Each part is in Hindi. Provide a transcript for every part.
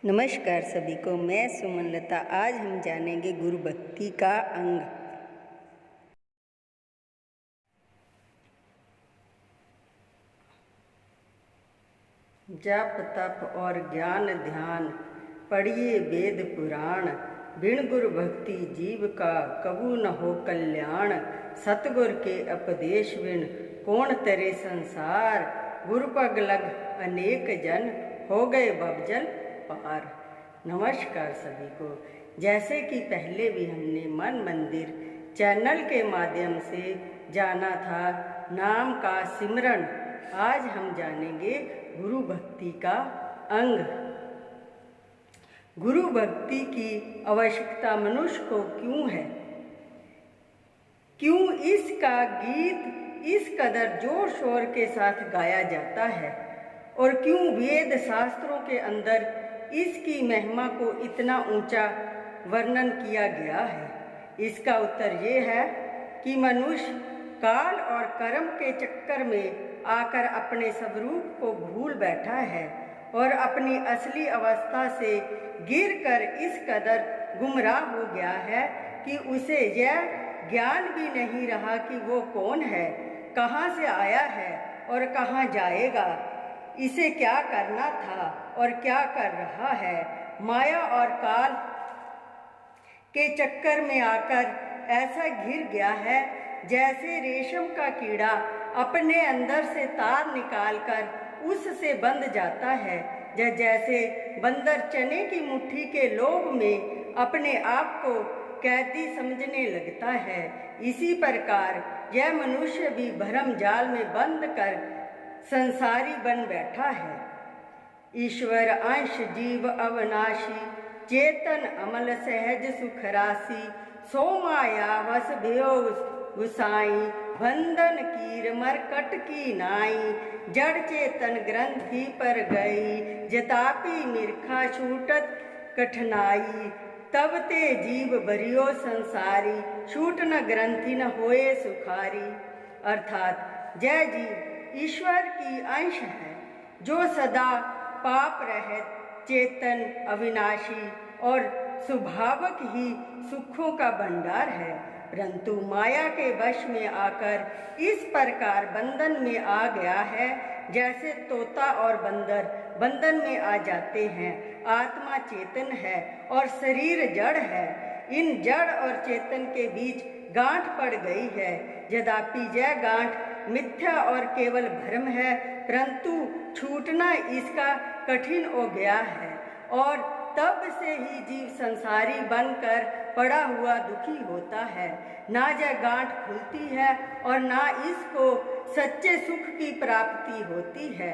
नमस्कार सभी को, मैं सुमन लता। आज हम जानेंगे गुरु भक्ति का अंग। जप तप और ज्ञान ध्यान, पढ़िए वेद पुराण। बिन गुरु भक्ति जीव का कबू न हो कल्याण। सतगुर के उपदेश बिन कौन तरे संसार। गुरु पग लग अनेक जन हो गए भवजल पार। नमस्कार सभी को। जैसे कि पहले भी हमने मन मंदिर चैनल के माध्यम से जाना था नाम का सिमरन, आज हम जानेंगे गुरु भक्ति का अंग। गुरु भक्ति की आवश्यकता मनुष्य को क्यों है? क्यों इसका गीत इस कदर जोर शोर के साथ गाया जाता है और क्यों वेद शास्त्रों के अंदर इसकी महिमा को इतना ऊंचा वर्णन किया गया है? इसका उत्तर ये है कि मनुष्य काल और कर्म के चक्कर में आकर अपने स्वरूप को भूल बैठा है और अपनी असली अवस्था से गिरकर इस कदर गुमराह हो गया है कि उसे यह ज्ञान भी नहीं रहा कि वो कौन है, कहाँ से आया है और कहाँ जाएगा, इसे क्या करना था और क्या कर रहा है। माया और काल के चक्कर में आकर ऐसा घिर गया है जैसे रेशम का कीड़ा अपने अंदर से तार निकालकर उससे बंध जाता है, जैसे बंदर चने की मुट्ठी के लोभ में अपने आप को कैदी समझने लगता है। इसी प्रकार यह मनुष्य भी भरम जाल में बंद कर संसारी बन बैठा है। ईश्वर अंश जीव अविनाशी, चेतन अमल सहज सुख राशि। सो माया वस भयो गुसाई, बंधन कीर मरकट की नाई। जड़ चेतन ग्रंथि पर गई, जतापि मिर्खा छूटत कठिनाई। तब ते जीव बरियो संसारी, छूट न ग्रंथि न होए सुखारी। अर्थात जय जीव ईश्वर की अंश है जो सदा पाप रहित, चेतन, अविनाशी और स्वाभाविक ही सुखों का भंडार है, परंतु माया के वश में आकर इस प्रकार बंधन में आ गया है जैसे तोता और बंदर बंधन में आ जाते हैं। आत्मा चेतन है और शरीर जड़ है। इन जड़ और चेतन के बीच गांठ पड़ गई है, यद्यपि यह गांठ मिथ्या और केवल भ्रम है, परंतु छूटना इसका कठिन हो गया है और तब से ही जीव संसारी बनकर पड़ा हुआ दुखी होता है। ना यह गांठ खुलती है और ना इसको सच्चे सुख की प्राप्ति होती है।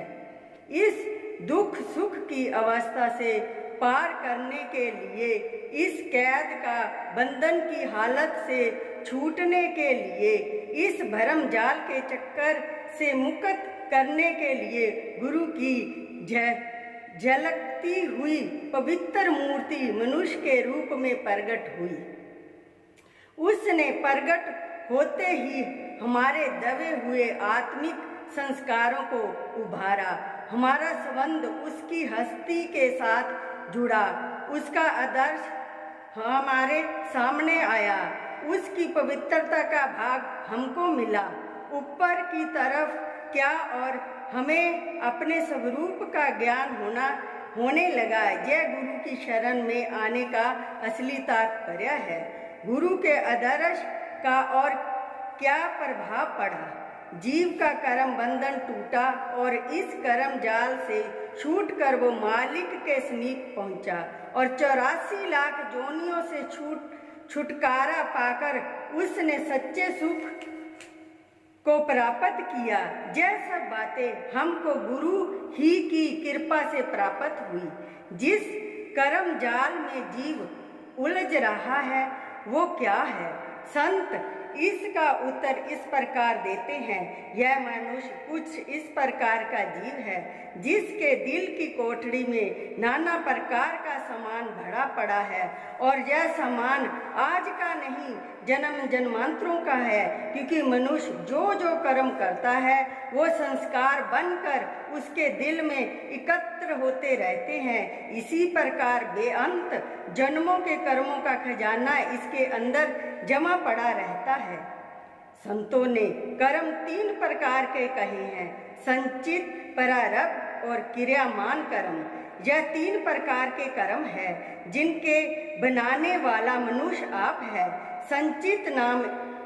इस दुख सुख की अवस्था से पार करने के लिए, इस कैद का बंधन की हालत से छूटने के लिए, इस भरम जाल के चक्कर से मुक्त करने के लिए गुरु की झलकती हुई पवित्र मूर्ति मनुष्य के रूप में प्रकट हुई। उसने प्रकट होते ही हमारे दबे हुए आत्मिक संस्कारों को उभारा। हमारा संबंध उसकी हस्ती के साथ जुड़ा, उसका आदर्श हमारे सामने आया, उसकी पवित्रता का भाग हमको मिला। ऊपर की तरफ क्या और हमें अपने स्वरूप का ज्ञान होने लगा। यह गुरु की शरण में आने का असली तात्पर्य है। गुरु के आदर्श का और क्या प्रभाव पड़ा? जीव का कर्म बंधन टूटा और इस कर्म जाल से छूटकर वो मालिक के समीप पहुंचा और 84 लाख जोनियों से छुटकारा पाकर उसने सच्चे सुख को प्राप्त किया। यह सब बातें हमको गुरु ही की कृपा से प्राप्त हुई। जिस कर्म जाल में जीव उलझ रहा है वो क्या है? संत इसका उत्तर इस प्रकार देते हैं। यह मनुष्य कुछ इस प्रकार का जीव है जिसके दिल की कोठरी में नाना प्रकार का सामान भरा पड़ा है और यह सामान आज का नहीं जन्म जन्मांतरों का है, क्योंकि मनुष्य जो जो कर्म करता है वो संस्कार बनकर उसके दिल में एकत्र होते रहते हैं। इसी प्रकार बेअंत जन्मों के कर्मों का खजाना इसके अंदर जमा पड़ा रहता है। संतों ने कर्म 3 प्रकार के कहे हैं, संचित, प्रारब्ध और क्रियामान कर्म। यह 3 प्रकार के कर्म है जिनके बनाने वाला मनुष्य आप है। संचित नाम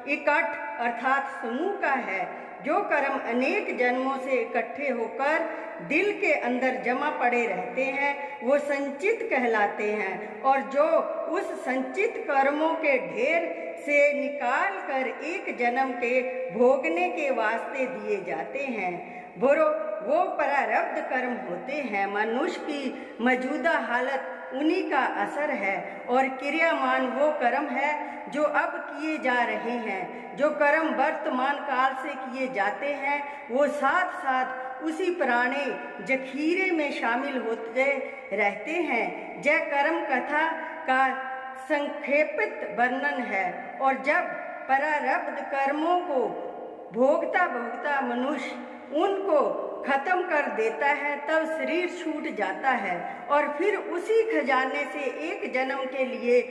इकट्ठ अर्थात समूह का है। जो कर्म अनेक जन्मों से इकट्ठे होकर दिल के अंदर जमा पड़े रहते हैं वो संचित कहलाते हैं, और जो उस संचित कर्मों के ढेर से निकाल कर एक जन्म के भोगने के वास्ते दिए जाते हैं वो प्रारब्ध कर्म होते हैं। मनुष्य की मौजूदा हालत उन्हीं का असर है, और क्रियामान वो कर्म है जो अब किए जा रहे हैं। जो कर्म वर्तमान काल से किए जाते हैं वो साथ साथ उसी पुराने जखीरे में शामिल होते रहते हैं। जय कर्म कथा का संक्षेपित वर्णन है, और जब प्रारब्ध कर्मों को भोगता भोगता मनुष्य उनको खत्म कर देता है तब शरीर छूट जाता है, और फिर उसी खजाने से एक जन्म के लिए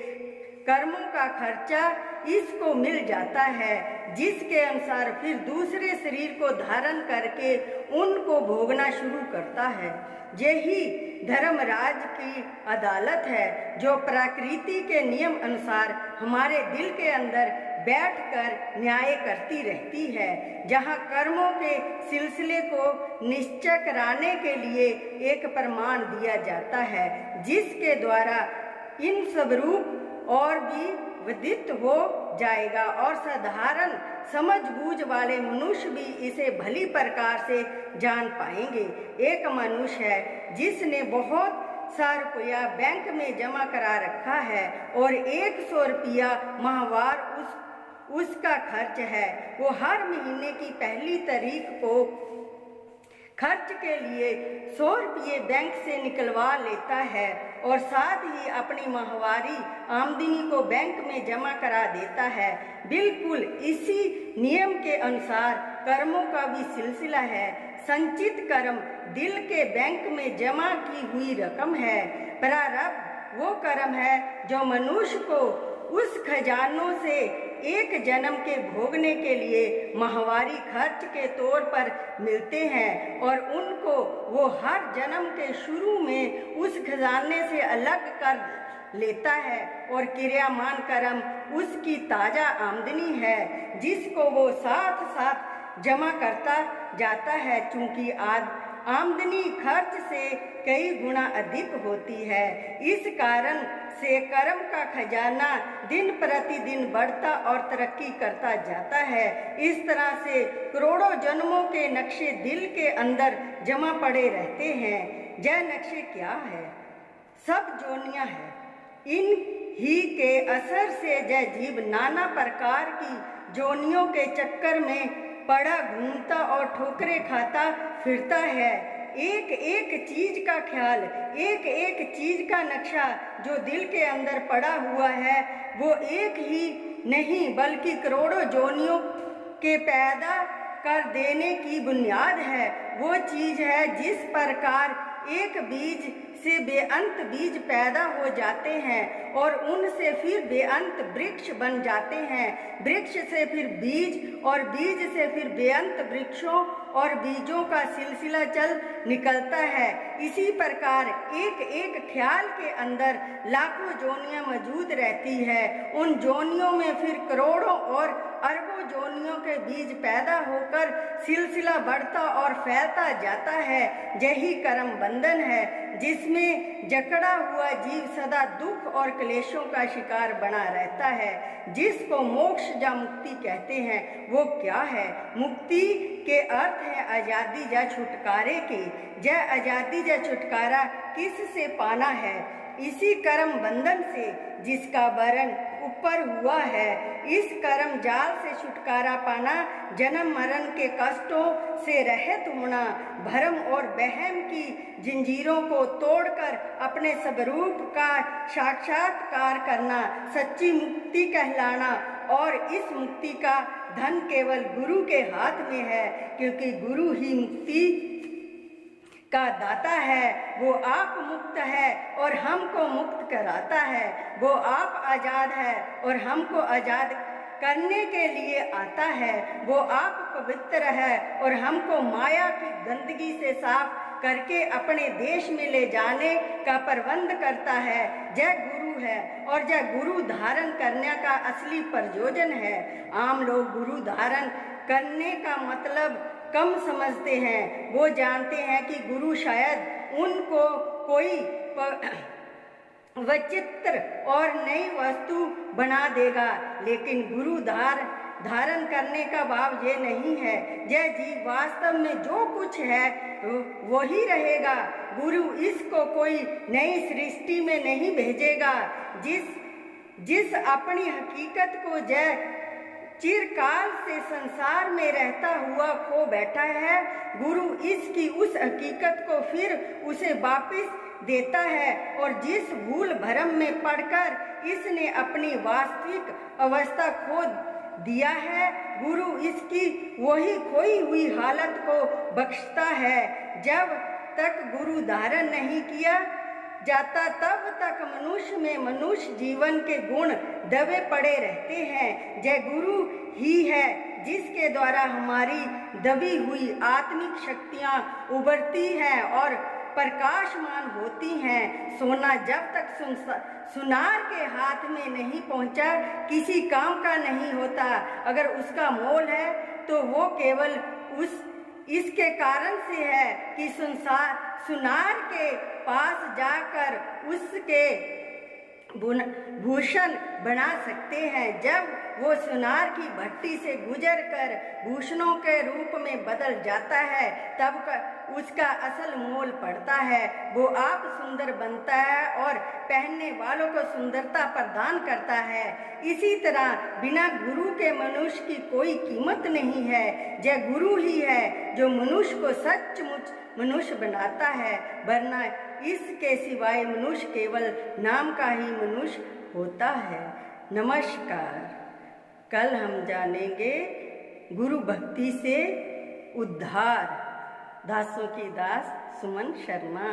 कर्मों का खर्चा इसको मिल जाता है, जिसके अनुसार फिर दूसरे शरीर को धारण करके उनको भोगना शुरू करता है। यही धर्मराज की अदालत है जो प्रकृति के नियम अनुसार हमारे दिल के अंदर बैठकर न्याय करती रहती है, जहाँ कर्मों के सिलसिले को निश्चय कराने के लिए एक प्रमाण दिया जाता है, जिसके द्वारा इन सब रूप और भी विदित हो जाएगा, और साधारण समझ बूझ वाले मनुष्य भी इसे भली प्रकार से जान पाएंगे। एक मनुष्य है जिसने बहुत सा रुपया बैंक में जमा करा रखा है और 100 रुपया माहवार उसका खर्च है। वो हर महीने की पहली तारीख को खर्च के लिए 100 रुपये बैंक से निकलवा लेता है, और साथ ही अपनी माहवारी आमदनी को बैंक में जमा करा देता है। बिल्कुल इसी नियम के अनुसार कर्मों का भी सिलसिला है। संचित कर्म दिल के बैंक में जमा की हुई रकम है। प्रारब्ध वो कर्म है जो मनुष्य को उस खजानों से एक जन्म के भोगने के लिए माहवारी खर्च के तौर पर मिलते हैं, और उनको वो हर जन्म के शुरू में उस खजाने से अलग कर लेता है। और क्रियामान कर्म उसकी ताजा आमदनी है जिसको वो साथ साथ जमा करता जाता है, चूंकि आमदनी खर्च से कई गुना अधिक होती है। इस कारण से कर्म का खजाना दिन प्रतिदिन बढ़ता और तरक्की करता जाता है। इस तरह से करोड़ों जन्मों के नक्शे दिल के अंदर जमा पड़े रहते हैं। यह नक्शे क्या है? सब जोनियां हैं। इन ही के असर से जय जीव नाना प्रकार की जोनियों के चक्कर में पड़ा घूमता और ठोकरे खाता फिरता है। एक एक चीज का ख्याल, एक एक चीज का नक्शा जो दिल के अंदर पड़ा हुआ है वो एक ही नहीं बल्कि करोड़ों जोनियों के पैदा कर देने की बुनियाद है। वो चीज है जिस प्रकार एक बीज से बेअंत बीज पैदा हो जाते हैं और उनसे फिर बेअंत वृक्ष बन जाते हैं। वृक्ष से फिर बीज और बीज से फिर बेअंत वृक्षों और बीजों का सिलसिला चल निकलता है। इसी प्रकार एक एक ख्याल के अंदर लाखों जोनियां मौजूद रहती है। उन जोनियों में फिर करोड़ों और अरबों जोनियों के बीज पैदा होकर सिलसिला बढ़ता और फैलता जाता है। यही कर्म बंधन है जिसमें जकड़ा हुआ जीव सदा दुख और क्लेशों का शिकार बना रहता है, जिसको मोक्ष या मुक्ति कहते हैं। वो क्या है? मुक्ति के अर्थ है आजादी या छुटकारे के। यह आजादी या छुटकारा किस से पाना है? इसी कर्म बंधन से जिसका वर्ण ऊपर हुआ है। इस कर्म जाल से छुटकारा पाना, जन्म मरण के कष्टों से रहित होना, भ्रम और वहम की जंजीरों को तोड़कर अपने स्वरूप का साक्षात्कार करना, सच्ची मुक्ति कहलाना और इस मुक्ति का धन केवल गुरु के हाथ में है, क्योंकि गुरु ही मुक्ति का दाता है। वो आप मुक्त है और हमको मुक्त कराता है। वो आप आज़ाद है और हमको आज़ाद करने के लिए आता है। वो आप पवित्र है और हमको माया की गंदगी से साफ करके अपने देश में ले जाने का प्रबंध करता है। जय गुरु है और जय गुरु धारण करने का असली प्रयोजन है। आम लोग गुरु धारण करने का मतलब कम समझते हैं। वो जानते हैं कि गुरु शायद उनको कोई विचित्र और नई वस्तु बना देगा, लेकिन गुरु धारण करने का भाव ये नहीं है। यह जीव वास्तव में जो कुछ है वही रहेगा। गुरु इसको कोई नई सृष्टि में नहीं भेजेगा। जिस अपनी हकीकत को जय चिरकाल से संसार में रहता हुआ खो बैठा है, गुरु इसकी उस हकीकत को फिर उसे वापस देता है। और जिस भूल भरम में पड़कर इसने अपनी वास्तविक अवस्था खो दिया है, गुरु इसकी वही खोई हुई हालत को बख्शता है। जब तक गुरु धारण नहीं किया जाता तब तक मनुष्य में मनुष्य जीवन के गुण दबे पड़े रहते हैं। जय गुरु ही है जिसके द्वारा हमारी दबी हुई आत्मिक शक्तियां उभरती हैं और प्रकाशमान होती हैं। सोना जब तक सुनार के हाथ में नहीं पहुंचा किसी काम का नहीं होता। अगर उसका मोल है तो वो केवल इसके कारण से है कि सुनार के पास जाकर उसके भूषण बना सकते हैं। जब वो सुनार की भट्टी से गुजरकर भूषणों के रूप में बदल जाता है तब उसका असल मोल पड़ता है। वो आप सुंदर बनता है और पहनने वालों को सुंदरता प्रदान करता है। इसी तरह बिना गुरु के मनुष्य की कोई कीमत नहीं है। यह गुरु ही है जो मनुष्य को सचमुच मनुष्य बनाता है, वरना इसके सिवाय मनुष्य केवल नाम का ही मनुष्य होता है। नमस्कार। कल हम जानेंगे गुरु भक्ति से उद्धार। दासों की दास सुमन शर्मा।